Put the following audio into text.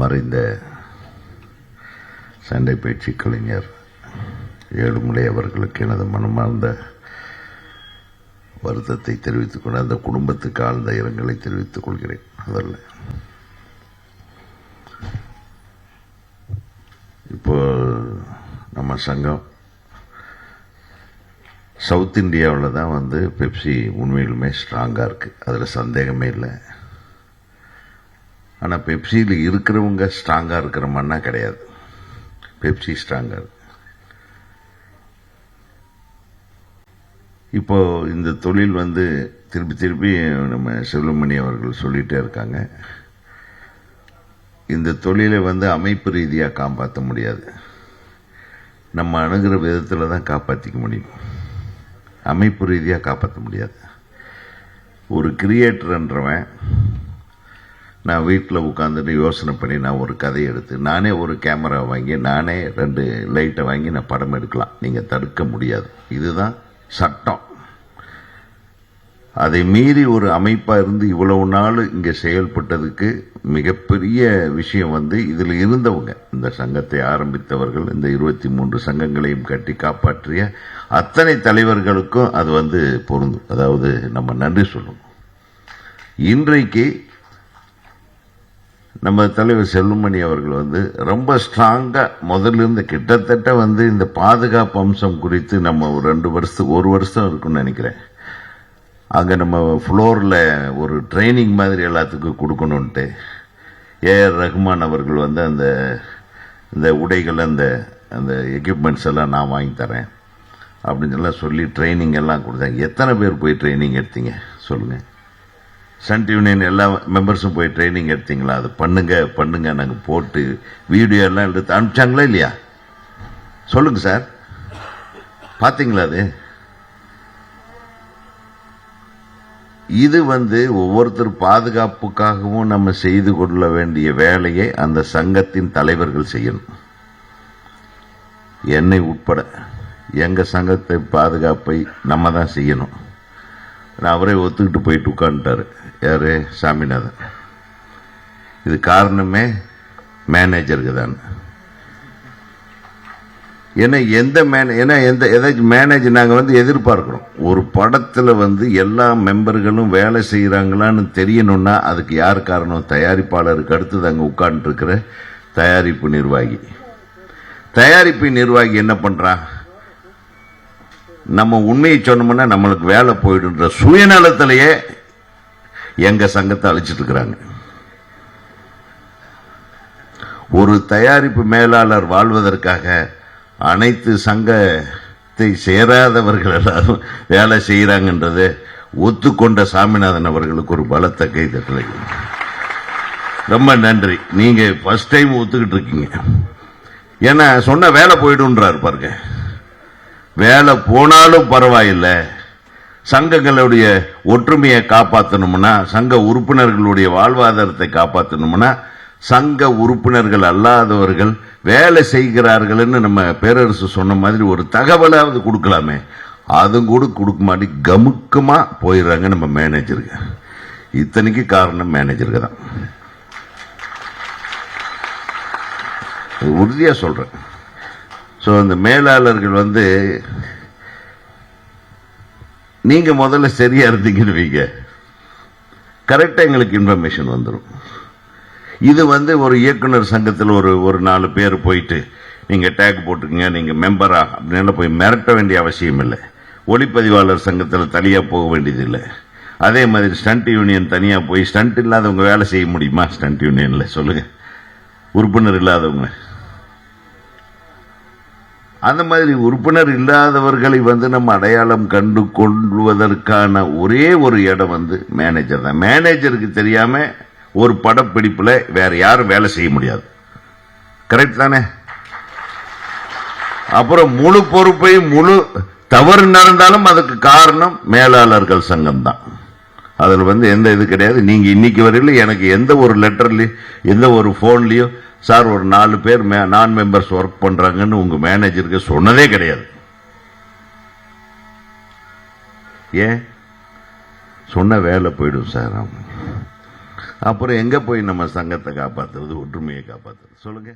மறைந்த சண்டை பயிற்சி கலைஞர் ஏழுமலை அவர்களுக்கு எனது மனமார்ந்த வருத்தத்தை தெரிவித்துக் கொண்டு அந்த குடும்பத்துக்கு ஆழ்ந்த இரங்கலை தெரிவித்துக் கொள்கிறேன். அதில் இப்போ நம்ம சங்கம் சவுத் இந்தியாவில் தான் பெப்சி உண்மையிலுமே ஸ்ட்ராங்காக இருக்குது, அதில் சந்தேகமே இல்லை. ஆனால் பெப்சியில் இருக்கிறவங்க ஸ்ட்ராங்காக இருக்கிற மண்ணா கிடையாது. பெப்சி ஸ்ட்ராங்காக இருக்கு. இப்போ இந்த தொழில் திருப்பி திருப்பி நம்ம செல்வமணி அவர்கள் சொல்லிகிட்டே இருக்காங்க, இந்த தொழிலை அமைப்பு ரீதியாக காப்பாற்ற முடியாது, நம்ம அணுகிற விதத்தில் தான் காப்பாற்றிக்க முடியும். அமைப்பு ரீதியாக காப்பாற்ற முடியாது. ஒரு கிரியேட்டர்ன்றவன் நான் வீட்டில் உட்காந்துட்டு யோசனை பண்ணி நான் ஒரு கதையை எடுத்து நானே ஒரு கேமரா வாங்கி நானே 2 லைட்டை வாங்கி நான் படம் எடுக்கலாம். நீங்கள் தடுக்க முடியாது. இதுதான் சட்டம். அதை மீறி ஒரு அமைப்பாக இருந்து இவ்வளவு நாள் இங்கே செயல்பட்டதுக்கு மிகப்பெரிய விஷயம் இதில் இருந்தவங்க, இந்த சங்கத்தை ஆரம்பித்தவர்கள், இந்த 23 சங்கங்களையும் கட்டி காப்பாற்றிய அத்தனை தலைவர்களுக்கும் அது பொருந்தும். அதாவது நம்ம நன்றி சொல்லணும். இன்றைக்கு நம்ம தலைவர் செல்வமணி அவர்கள் ரொம்ப ஸ்ட்ராங்கா முதல்ல இருந்து கிட்டத்தட்ட இந்த பாதுகாப்பு அம்சம் குறித்து நம்ம ஒரு வருஷம் இருக்குன்னு நினைக்கிறேன். அங்கே நம்ம ஃப்ளோரில் ஒரு ட்ரைனிங் மாதிரி எல்லாத்துக்கும் கொடுக்கணுன்ட்டு ஏஆர் ரஹ்மான் அவர்கள் அந்த இந்த உடைகள் அந்த எக்யூப்மெண்ட்ஸ் எல்லாம் நான் வாங்கி தரேன் அப்படின்னு எல்லாம் சொல்லி ட்ரைனிங் எல்லாம் கொடுத்தாங்க. எத்தனை பேர் போய் ட்ரைனிங் எடுத்தீங்க சொல்லுங்கள்? சன் யூனியன் எல்லா மெம்பர்ஸும் போய் ட்ரைனிங் எடுத்தீங்களா? அது பண்ணுங்க நாங்கள் போட்டு வீடியோ எல்லாம் எடுத்து அனுப்பிச்சாங்களா இல்லையா? சொல்லுங்க சார், பார்த்தீங்களா? அது இது ஒவ்வொருத்தர் பாதுகாப்புக்காகவும் நம்ம செய்து கொள்ள வேண்டிய வேலையை அந்த சங்கத்தின் தலைவர்கள் செய்யணும். என்னை உட்பட எங்க சங்கத்தை பாதுகாப்பை நம்ம தான் செய்யணும். அவரே ஒத்துக்கிட்டு போயிட்டு உட்காந்துட்டாரு. யாரு? சாமிநாதன். இது காரணமே மேனேஜருக்கு தான். ஏன்னா ஏதாச்சும் மேனேஜர் நாங்கள் எதிர்பார்க்கிறோம். ஒரு படத்தில் எல்லா மெம்பர்களும் வேலை செய்கிறாங்களான்னு தெரியணும்னா அதுக்கு யார் காரணம்? தயாரிப்பாளருக்கு அடுத்தது அங்கே உட்கார்ந்து இருக்கிற தயாரிப்பு நிர்வாகி. தயாரிப்பு நிர்வாகி என்ன பண்றான்? நம்ம உண்மையை சொன்னோம்னா நம்மளுக்கு வேலை போயிடுன்ற சுயநலத்திலேயே எங்க சங்கத்தை அழிச்சிட்டு இருக்கிறாங்க. ஒரு தயாரிப்பு மேலாளர் வாழ்வதற்காக அனைத்து சங்கத்தை சேராதவர்கள் எல்லாரும் வேலை செய்யறாங்கன்றதை ஒத்துக்கொண்ட சாமிநாதன் அவர்களுக்கு ஒரு பலத்த கைதட்டலை. ரொம்ப நன்றி. நீங்க ஃபர்ஸ்ட் டைம் ஒத்துக்கிட்டு இருக்கீங்க. ஏன்னா சொன்ன வேலை போயிடுன்றாரு பாருங்க. வேலை போனாலும் பரவாயில்லை, சங்கங்களுடைய ஒற்றுமையை காப்பாற்றணும்னா, சங்க உறுப்பினர்களுடைய வாழ்வாதாரத்தை காப்பாற்றணும்னா, சங்க உறுப்பினர்கள் அல்லாதவர்கள் வேலை செய்கிறார்கள் நம்ம பேரரசு சொன்ன மாதிரி ஒரு தகவலாவது கொடுக்கலாமே, அதுவும் கூட கொடுக்க மாட்டி கமுக்கமா போயிடுறாங்க நம்ம மேனேஜருக்கு. இத்தனைக்கு காரணம் மேனேஜருக்கு தான். உறுதியா சொல்றேன். ஸோ அந்த மேலாளர்கள் நீங்க முதல்ல சரியா இருந்தீங்கன்னு வைங்க, கரெக்டா எங்களுக்கு இன்ஃபர்மேஷன் வந்துடும். இது ஒரு இயக்குனர் சங்கத்தில் ஒரு 4 பேர் போயிட்டு நீங்க டேக் போட்டுக்கங்க, நீங்க மெம்பரா அப்படின்னு போய் மிரட்ட வேண்டிய அவசியம் இல்லை. ஒளிப்பதிவாளர் சங்கத்தில் தனியா போக வேண்டியது இல்லை. அதே மாதிரி ஸ்டண்ட் யூனியன் தனியா போய் ஸ்டண்ட் இல்லாதவங்க வேலை செய்ய முடியுமா? ஸ்டண்ட் யூனியன்ல சொல்லுங்க, உறுப்பினர் இல்லாதவங்க. அந்த மாதிரி உறுப்பினர் இல்லாதவர்களை நம்ம அடையாளம் கண்டு கொள்வதற்கான ஒரே ஒரு இடம் மேனேஜர் தான். மேனேஜருக்கு தெரியாம ஒரு படப்பிடிப்புல வேற யாரும் வேலை செய்ய முடியாது. கரெக்ட் தானே? அப்புறம் முழு பொறுப்பை தவறு நடந்தாலும் அதுக்கு காரணம் மேலாளர்கள் சங்கம் தான். அதில் எந்த இது கிடையாது. நீங்க இன்னைக்கு வரையில எனக்கு எந்த ஒரு லெட்டர்லயும் எந்த ஒரு போன்லயோ சார் ஒரு 4 பேர் நான் மெம்பர்ஸ் ஒர்க் பண்றாங்கன்னு உங்க மேனேஜருக்கு சொன்னதே கிடையாது. ஏன் சொன்ன வேலை போயிடும் சார். அப்புறம் எங்க போய் நம்ம சங்கத்தை காப்பாத்துறது, ஒற்றுமையை காப்பாத்துறது சொல்லுங்க.